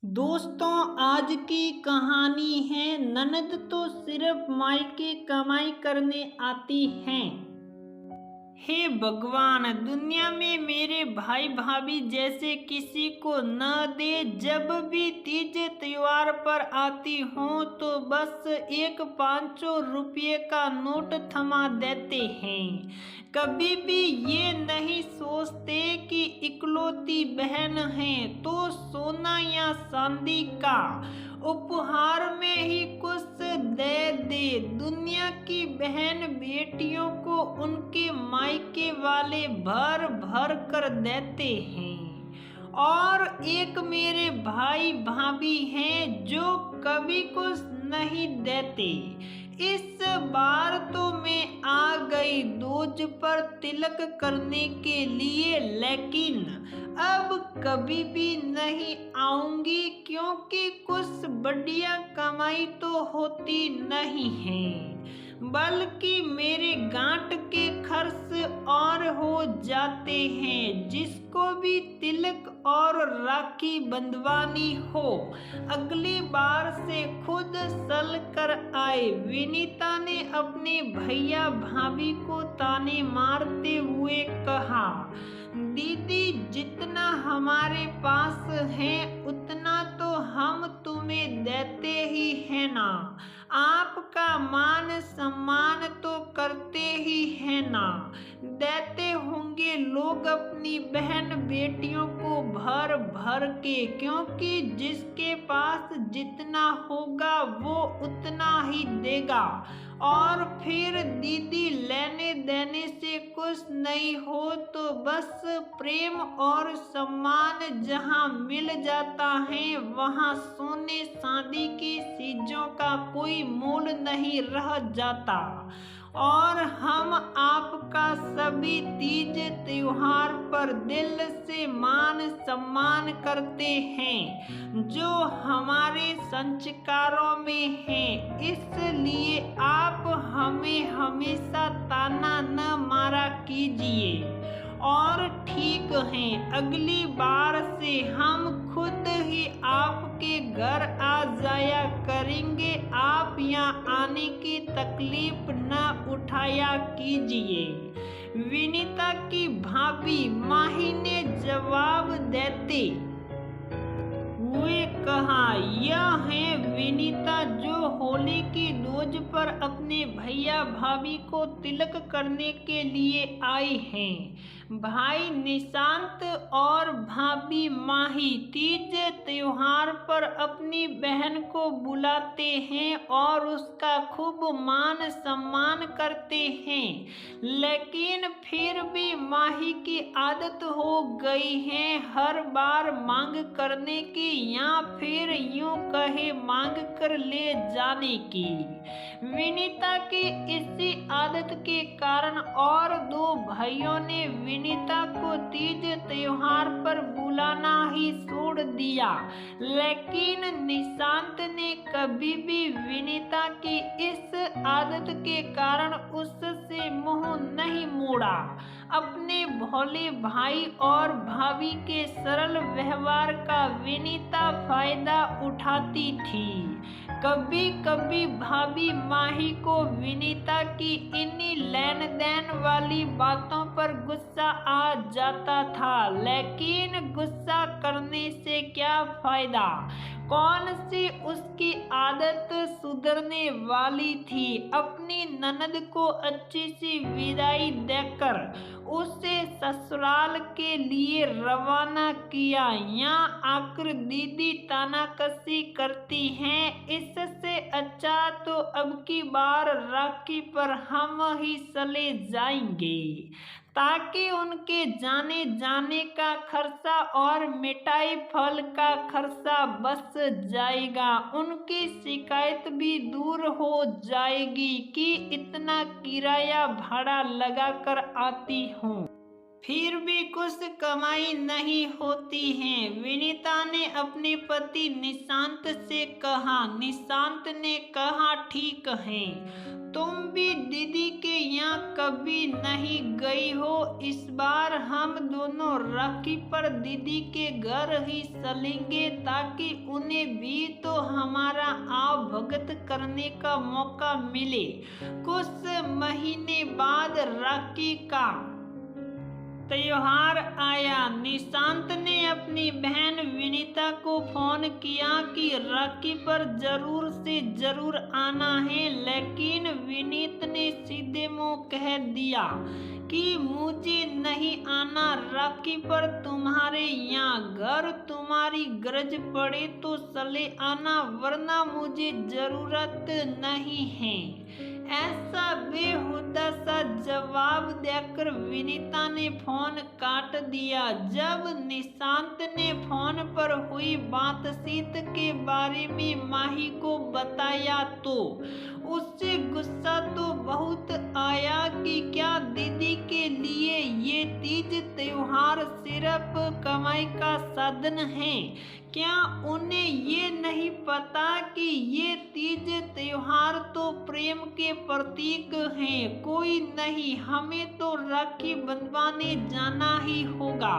दोस्तों, आज की कहानी है। ननद तो सिर्फ मायके कमाई करने आती हैं। हे भगवान, दुनिया में मेरे भाई भाभी जैसे किसी को न दे। जब भी तीज त्योहार पर आती हूँ तो बस एक 500 रुपये का नोट थमा देते हैं। कभी भी ये नहीं सोचते कि इकलौती बहन है तो सोना या चांदी का उपहार में ही कुछ दे दे। दुनिया की बहन बेटियों को उनके मायके वाले भर भर कर देते हैं, और एक मेरे भाई भाभी हैं जो कभी कुछ नहीं देते। इस बार तो मैं आ गई दूज पर तिलक करने के लिए, लेकिन अब कभी भी नहीं आऊंगी क्योंकि कुछ बढ़िया कमाई तो होती नहीं है, बल्कि मेरे गांठ के खर्च और हो जाते हैं। जिसको भी तिलक और राखी बंधवानी हो, अगली बार से खुद चल कर आए। विनीता ने अपने भैया भाभी को ताने मारते हुए कहा, दीदी, जितना हमारे पास है उतना तो हम तुम्हें देते ही है ना। आपका मान सम्मान तो करते ही है ना। देते होंगे लोग अपनी बहन बेटियों को भर भर के, क्योंकि जिसके पास जितना होगा वो उतना ही देगा। और फिर दीदी, लेने देने से कुछ नहीं हो तो बस प्रेम और सम्मान जहाँ मिल जाता है वहाँ सोने चांदी की चीजों का कोई मोल नहीं रह जाता। और हम आपका सभी तीज त्योहार पर दिल से मान सम्मान करते हैं जो हमारे संस्कारों में है। इसलिए आप हमें हमेशा ताना न मारा कीजिए। और ठीक है, अगली बार से हम खुद ही आपके घर आ जाया करेंगे। आप यहाँ आने की तकलीफ न उठाया कीजिए। विनीता की भाभी माही ने जवाब देते हुए कहा, यह है विनीता जो होली की दूज पर अपने भैया भाभी को तिलक करने के लिए आई हैं। भाई निशांत और भाभी माही तीज त्योहार पर अपनी बहन को बुलाते हैं और उसका खूब मान सम्मान करते हैं, लेकिन फिर भी माही की आदत हो गई है हर बार मांग करने की, या फिर यूं कहे मांग कर ले जाने की। विनीता की इसी आदत के कारण और दो भाइयों ने विनीता को तीज त्योहार पर बुलाना ही छोड़ दिया, लेकिन निशांत ने कभी भी विनीता की इस आदत के कारण उससे मुंह नहीं मोड़ा। अपने भोले भाई और भाभी के सरल व्यवहार का विनीता फायदा उठाती थी। कभी कभी भाभी माही को विनीता की इन्हीं लेन देन वाली बातों पर गुस्सा आ जाता था, लेकिन गुस्सा करने से क्या फायदा। कौन सी उसकी आदत सुधरने वाली थी। अपनी ननद को अच्छी सी विदाई देकर उसे ससुराल के लिए रवाना किया। यहाँ आकर दीदी तानाकसी करती हैं। इससे अच्छा तो अब की बार राखी पर हम ही चले जाएंगे, ताकि उनके जाने जाने का खर्चा और मिठाई फल का खर्चा बच जाएगा। उनकी शिकायत भी दूर हो जाएगी कि इतना किराया भाड़ा लगा कर आती हूँ। फिर भी कुछ कमाई नहीं होती है। विनीता ने अपने पति निशांत से कहा। निशांत ने कहा, ठीक है, तुम भी दीदी के यहाँ कभी नहीं गई हो। इस बार हम दोनों राखी पर दीदी के घर ही चलेंगे ताकि उन्हें भी तो हमारा आवभगत करने का मौका मिले। कुछ महीने बाद राखी का त्योहार आया। निशांत ने अपनी बहन विनीता को फोन किया कि राखी पर जरूर से जरूर आना है, लेकिन विनीत ने सीधे मुंह कह दिया कि मुझे नहीं आना। राखी पर तुम्हारे यहाँ घर तुम्हारी गरज पड़े तो चले आना, वरना मुझे जरूरत नहीं है। ऐसा बेहुदा सा जवाब देकर विनीता ने फोन काट दिया। जब निशांत ने फोन पर हुई बातचीत के बारे में माही को बताया तो उससे गुस्सा तो बहुत आया कि क्या दीदी के लिए ये तीज त्योहार सिर्फ कमाई का साधन है। क्या उन्हें ये नहीं पता कि ये तीज त्योहार तो प्रेम के प्रतीक हैं। कोई नहीं, हमें तो राखी बंधवाने जाना ही होगा,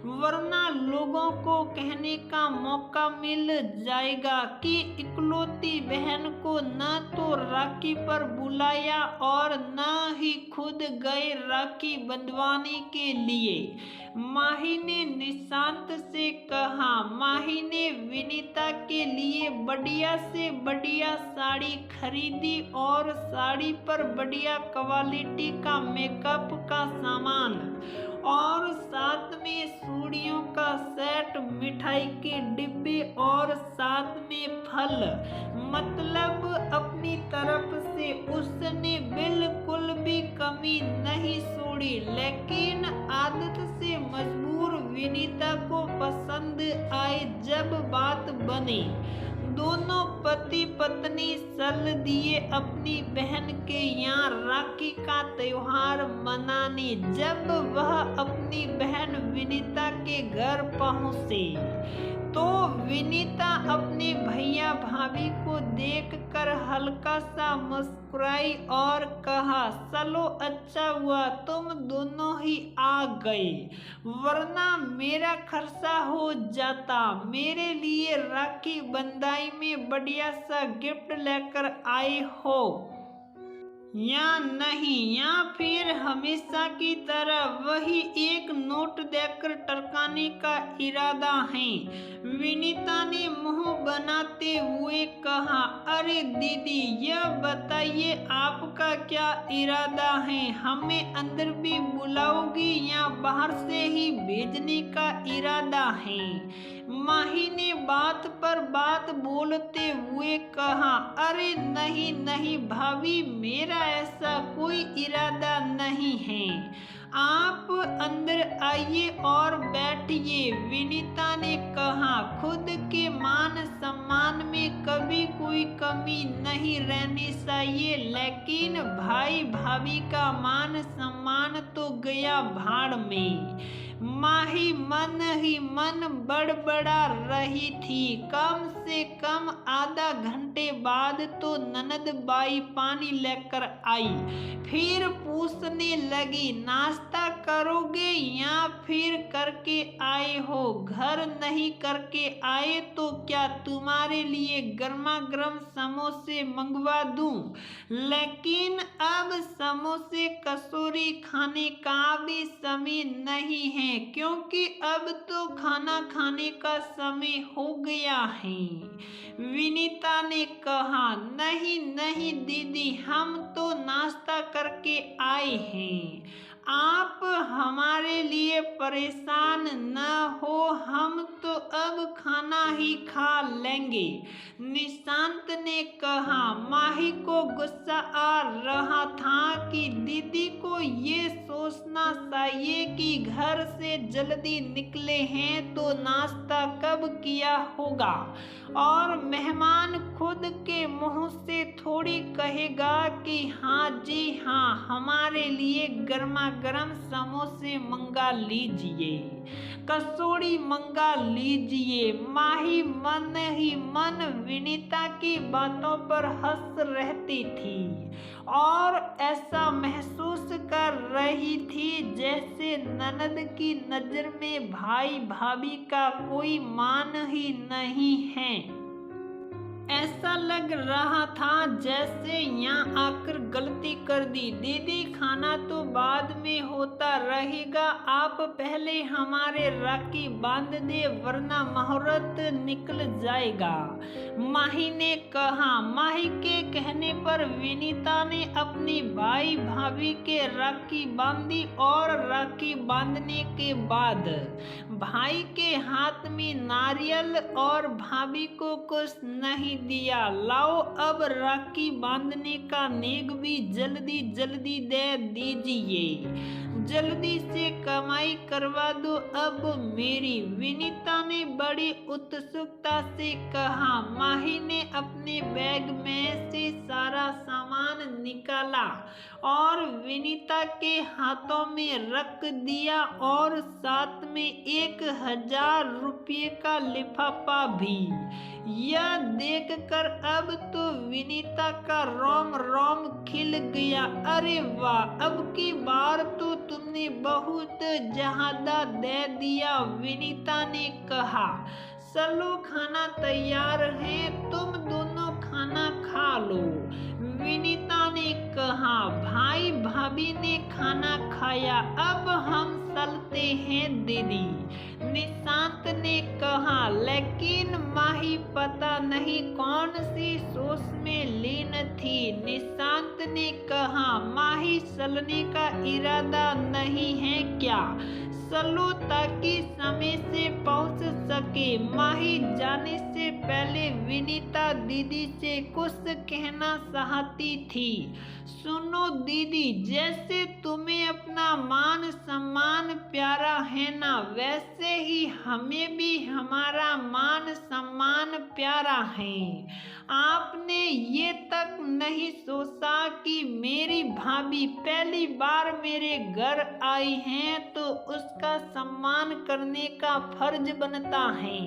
वरना लोगों को कहने का मौका मिल जाएगा कि इकलौती बहन को न तो राखी पर बुलाया और न ही खुद गए राखी बंधवाने के लिए। माही ने निशांत से कहा। माही ने विनीता के लिए बढ़िया से बढ़िया साड़ी खरीदी और साड़ी पर बढ़िया क्वालिटी का मेकअप का सामान और साथ में चूड़ियों का सेट, मिठाई के डिब्बे और साथ में फल। मतलब अपनी तरफ से उसने बिल्कुल भी कमी नहीं छोड़ी, लेकिन आदत से मजबूर विनीता को पसंद आए। जब बात बनी, दोनों पति पत्नी चल दिए अपनी बहन के यहाँ राखी का त्योहार मनाने। जब वह अपनी बहन विनीता के घर पहुँचे तो विनीता अपने भैया भाभी को देखकर हल्का सा मुस्कुराई और कहा, चलो अच्छा हुआ तुम दोनों ही आ गए, वरना मेरा खर्चा हो जाता। मेरे लिए राखी बंधाई में बढ़िया सा गिफ्ट लेकर आए हो या नहीं, या फिर हमेशा की तरह वही एक नोट देकर टरकाने का इरादा है। विनीता ने मुंह बनाते हुए कहा, अरे दीदी, यह बताइए आपका क्या इरादा है? हमें अंदर भी बुलाओगी या बाहर से ही भेजने का इरादा है? माही ने बात पर बात बोलते हुए कहा, अरे नहीं नहीं भाभी, मेरा ऐसा कोई इरादा नहीं है। आप अंदर आइए और बैठिए। विनीता ने कहा, खुद के मान सम्मान में कभी कोई कमी नहीं रहनी चाहिए, लेकिन भाई भाभी का मान सम्मान तो गया भाड़ में। माही मन ही मन बड़बड़ा रही थी। कम से कम आधा घंटे बाद तो ननद बाई पानी लेकर आई। फिर पूछने लगी, नाश्ता करोगे या फिर करके आए हो? घर नहीं करके आए तो क्या तुम्हारे लिए गर्मा गर्म समोसे मंगवा दूं? लेकिन अब समोसे कचौरी खाने का भी समय नहीं है, क्योंकि अब तो खाना खाने का समय हो गया है। विनीता ने कहा, नहीं नहीं दीदी, हम तो नाश्ता करके आए हैं, आप हमारे लिए परेशान न हो, हम तो अब खाना ही खा लेंगे। निशांत ने कहा। माही को गुस्सा आ रहा था कि दीदी को ये सोचना चाहिए कि घर से जल्दी निकले हैं तो नाश्ता कब किया होगा, और मेहमान खुद के मुंह से थोड़ी कहेगा कि हाँ जी हाँ, हमारे लिए गर्मा गरम समोसे मंगा लीजिए, कचौड़ी मंगा लीजिए। माही मन ही मन विनीता की बातों पर हंस रहती थी और ऐसा महसूस कर रही थी जैसे ननद की नजर में भाई भाभी का कोई मान ही नहीं है। ऐसा लग रहा था जैसे यहाँ आकर गलती कर दी। दीदी खाना तो बाद में होता रहेगा, आप पहले हमारे राखी बांध दे वरना मुहूर्त निकल जाएगा, माही ने कहा। माही के कहने पर विनीता ने अपनी भाई भाभी के राखी बांधी और राखी बांधने के बाद भाई के हाथ में नारियल और भाभी को कुछ नहीं दिया। लाओ अब राखी बांधने का नेक भी जल्दी जल्दी दे दीजिए, जल्दी से कमाई करवा दो अब मेरी, विनीता ने बड़ी उत्सुकता से कहा। माही ने अपने बैग में से सारा सामान निकाला और विनीता के हाथों में रख दिया और साथ में 1000 रुपये का लिफाफा भी। यह देखकर अब तो विनीता का रोम रोम खिल गया। अरे वाह, अब की बार तो तुमने बहुत ज्यादा दे दिया, विनीता ने कहा। चलो खाना तैयार है, तुम दोनों खाना खा लो, विनीता ने कहा। भाई भाभी ने खाना खाया, अब हम चलते हैं दीदी, निशांत ने कहा। लेकिन माही पता नहीं कौन सी सोच में लीन थी। निशांत ने कहा, माही चलने का इरादा नहीं है क्या? चलो ताकि समय से पहुंच सके। माही जाने से पहले विनीता दीदी से कुछ कहना चाहती थी। सुनो दीदी, जैसे तुम्हें अपना मान सम्मान प्यारा है ना, वैसे ही हमें भी हमारा मान सम्मान प्यारा है। आपने ये तक नहीं सोचा कि मेरी भाभी पहली बार मेरे घर आई हैं तो उसका सम्मान करने का फर्ज बनता है,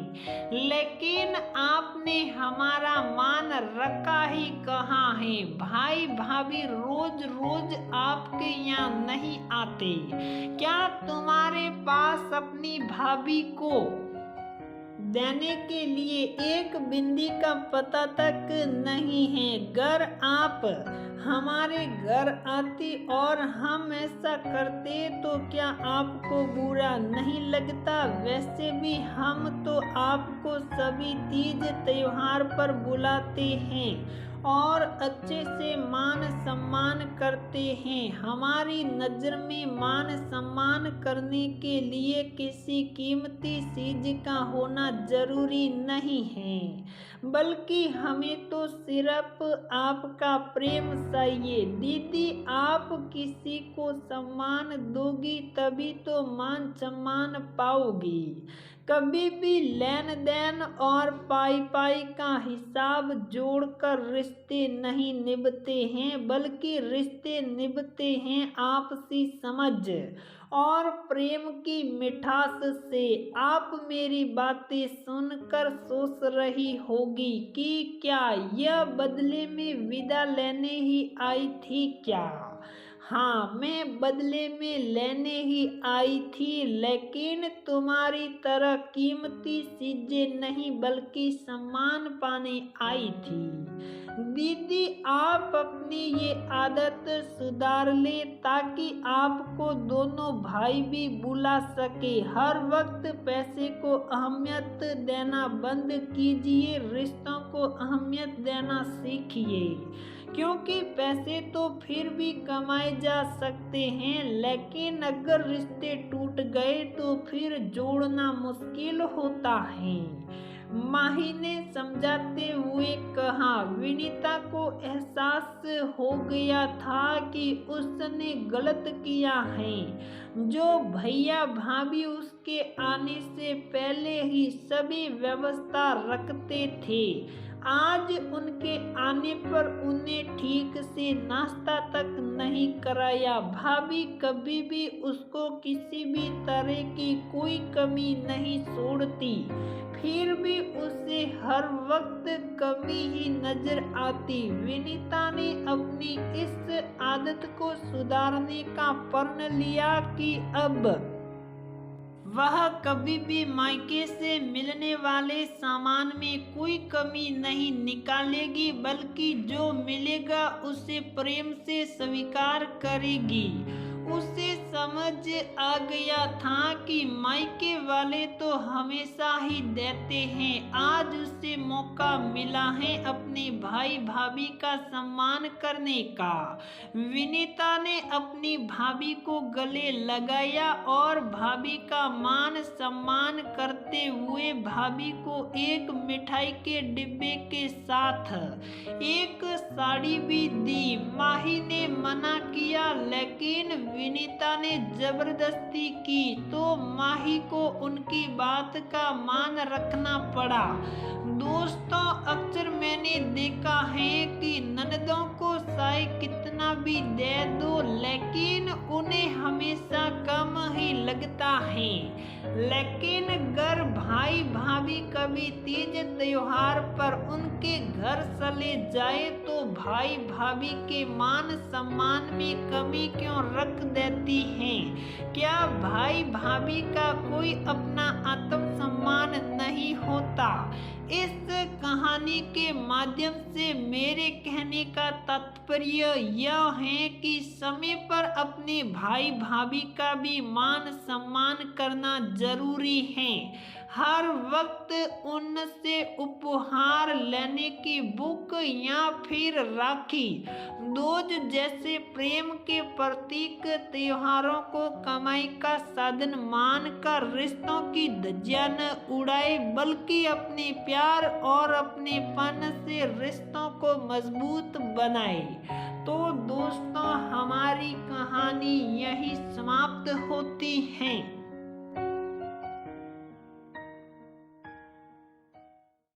लेकिन आपने हमारा मान रखा ही कहाँ है। भाई भाभी रोज रोज आपके यहाँ नहीं आते क्या? तुम्हारे पास अपनी भाभी को देने के लिए एक बिंदी का पता तक नहीं है। घर आप हमारे घर आती और हम ऐसा करते तो क्या आपको बुरा नहीं लगता? वैसे भी हम तो आपको सभी तीज त्योहार पर बुलाते हैं और अच्छे से मान सम्मान करते हैं। हमारी नज़र में मान सम्मान करने के लिए किसी कीमती चीज का होना जरूरी नहीं है, बल्कि हमें तो सिर्फ आपका प्रेम चाहिए। दीदी, आप किसी को सम्मान दोगी तभी तो मान सम्मान पाओगी। कभी भी लेन देन और पाई पाई का हिसाब जोड़कर रिश्ते नहीं निभते हैं, बल्कि रिश्ते निभते हैं आपसी समझ और प्रेम की मिठास से। आप मेरी बातें सुनकर सोच रही होगी कि क्या यह बदले में विदा लेने ही आई थी क्या? हाँ, मैं बदले में लेने ही आई थी, लेकिन तुम्हारी तरह कीमती चीजें नहीं बल्कि सम्मान पाने आई थी। दीदी, आप अपनी ये आदत सुधार ले ताकि आपको दोनों भाई भी बुला सके। हर वक्त पैसे को अहमियत देना बंद कीजिए, रिश्तों को अहमियत देना सीखिए, क्योंकि पैसे तो फिर भी कमाए जा सकते हैं, लेकिन अगर रिश्ते टूट गए तो फिर जोड़ना मुश्किल होता है, माही ने समझाते हुए कहा। विनीता को एहसास हो गया था कि उसने गलत किया है। जो भैया भाभी उसके आने से पहले ही सभी व्यवस्था रखते थे, आज उनके आने पर उन्हें ठीक से नाश्ता तक नहीं कराया। भाभी कभी भी उसको किसी भी तरह की कोई कमी नहीं छोड़ती, फिर भी उसे हर वक्त कमी ही नजर आती। विनीता ने अपनी इस आदत को सुधारने का प्रण लिया कि अब वह कभी भी मायके से मिलने वाले सामान में कोई कमी नहीं निकालेगी, बल्कि जो मिलेगा उसे प्रेम से स्वीकार करेगी। उसे समझ आ गया था कि मायके वाले तो हमेशा ही देते हैं। आज उसे मौका मिला है अपने भाई भाभी का सम्मान करने का। विनीता ने अपनी भाभी को गले लगाया और भाभी का मान सम्मान करते हुए भाभी को एक मिठाई के डिब्बे के साथ एक साड़ी भी दी। माही ने मना किया, लेकिन विनीता ने जबरदस्ती की तो माही को उनकी बात का मान रखना पड़ा। दोस्तों, अक्सर मैंने देखा है कि ननदों को चाहे कितना भी दे दो, लेकिन उन्हें हमेशा कम ही लगता है। लेकिन अगर भाई भाभी कभी तीज त्योहार पर उनके घर चले जाए तो भाई भाभी के मान सम्मान में कमी क्यों रख देती हैं? क्या भाई भाभी का कोई अपना आत्मसम्मान नहीं होता? इस कहानी के माध्यम से मेरे कहने का तात्पर्य यह है कि समय पर अपने भाई भाभी का भी मान सम्मान करना जरूरी है। हर वक्त उनसे उपहार लेने की बुक या फिर राखी, दूज जैसे प्रेम के प्रतीक त्योहारों को कमाई का साधन मानकर रिश्तों की धज्जियां न उड़ाए, बल्कि अपने प्यार और अपनेपन से रिश्तों को मजबूत बनाए। तो दोस्तों, हमारी कहानी यही समाप्त होती है।